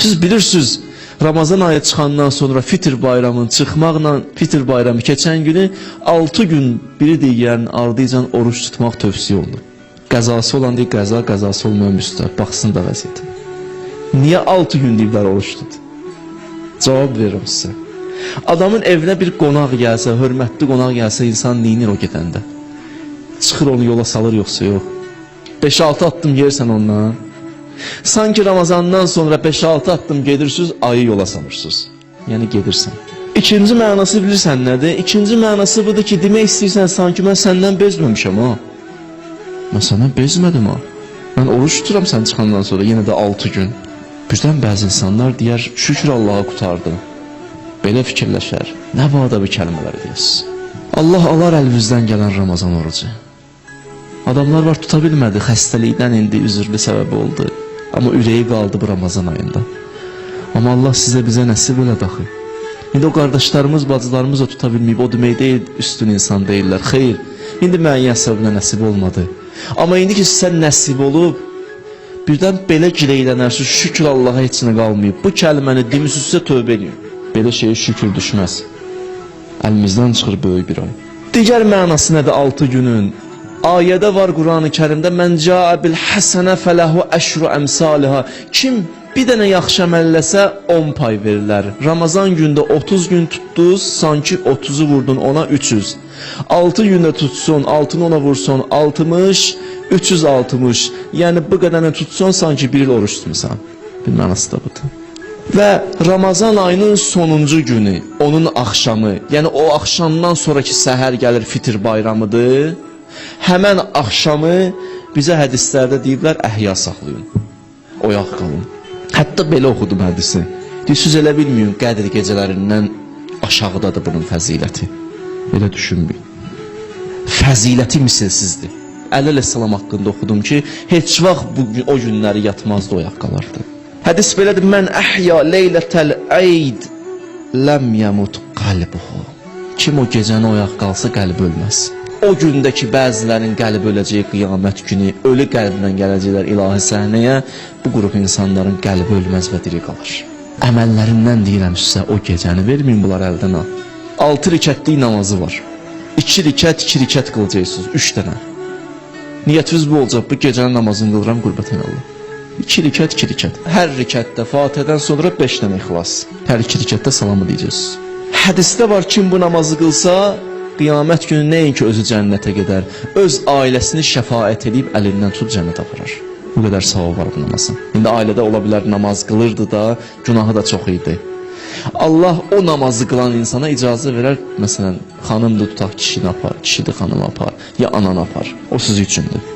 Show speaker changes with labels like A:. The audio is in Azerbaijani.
A: Siz bilirsiniz, Ramazan ayı çıxandan sonra Fitr bayramının çıxmaqla Fitr bayramı keçən günü 6 gün biri digərinin ardıcan oruç tutmaq tövsiyə olunur. Qəzası olan deyil, qəzası olmayan müstəh. Baxsın da vəziyyəti. Niyə 6 gün deyiblər oruç tut? Cavab verirəm sizə. Adamın evinə bir qonaq gəlsə, hörmətli qonaq gəlsə, insan neyinir o gedəndə? Çıxır onu yola salır yoxsa yox? 5-6 addım yersən ondan. Sanki Ramazandan sonra 5-6 addım gedirsiniz, ayı yola salırsınız. Yəni gedirsən. İkinci mənası bilirsən nədir? İkinci mənası budur ki, demək istəyirsən, sanki mən səndən bezməmişəm ha. Mən səndən bezmədim ha. Mən oruç tuturam sən çıxandan sonra, yenə də 6 gün. Birdən bəzi insanlar deyər, şükür Allaha qurtardı. Belə fikirləşər. Nə bağda bu kəlmələri deyəsiz? Allah alar əlimizdən gələn Ramazan orucu. Adamlar var, tuta bilmədi, xəstəlikdən indi üzürlü səbəbi oldu. Amma ürəyi qaldı bu Ramazan ayında. Amma Allah sizə bizə nəsib elə daxı. İndi o qardaşlarımız, bacılarımız da tuta bilməyib, o demək deyil, üstün insan deyirlər. Xeyr, indi müəyyən səbəblə nəsib olmadı. Amma indi ki sizə nəsib olub, birdən belə gileylənərsiniz, şükür Allaha heç nə qalmayıb. Bu kəlməni demişsinizsə tövbə edin. Belə şeyə şükür düşməz. Əlimizdən çıxır böyük bir ay. Digər mənası nədir 6 günün? Ayədə var Qur'an-ı Kərimdə mən cəə bil həsənə fələhu əşru əmsaliha. Kim bir dənə yaxşı əməl eləsə 10 pay verirlər. Ramazan gündə 30 gün tutdunuz, sanki 30'u vurdun ona 300. 6 gündə tutsun, 6'ını ona vursun 60, 360. Yəni bu qədəni tutsun, sanki bir il oruç tutmusan. Bir mənası da budur. Və Ramazan ayının sonuncu günü, onun axşamı, yəni o axşamdan sonraki səhər gəlir Fitr bayramıdır. Həmən axşamı bizə hədislərdə deyiblər, əhya saxlayın, oyaq qalın. Hətta belə oxudum hədisi. Siz elə bilməyin, Qədr gecələrindən aşağıdadır bunun fəziləti. Elə düşünməyin. Fəziləti misilsizdir. Əli əleyhissalam haqqında oxudum ki, heç vaxt o günləri yatmazdı, oyaq qalardı. Hədis belədir, mən əhya leylətəl eyd ləm yəmut qalbuhu. Kim o gecəni oyaq qalsa qəlbi ölməz. O gündəki bəzilərin qəlbi öləcəyi qiyamət günü, ölü qəlblə gələcəklər ilahi səhnəyə, bu qrup insanların qəlbi ölməz və diri qalır. Əməllərindən deyirəm sizə, o gecəni verməyin bunlar əldən al. 6 rikətlik namazı var. 2 rikət qılacaqsınız, 3 dənə. Niyyətiniz bu olacaq, bu gecənin namazını qılıram qürbətən Allah. 2 rikət. Hər rikətdə Fatihədən sonra 5 dənə ixlas. Hər 2 rikətdə salamı deyəcəksiniz. Hədisdə var, kim bu namazı qılsa, qiyamət günü nəinki özü cənnətə gedər, öz ailəsini şəfaət edib əlindən tut cənnət aparar. Bu qədər savab var bu namazın. İndi ailədə ola bilər namaz qılırdı da, günahı da çox idi. Allah o namazı qılan insana icazə verər, məsələn, xanımdır tutaq kişini apar, kişidir xanımı apar, ya ananı apar. O siz üçündür.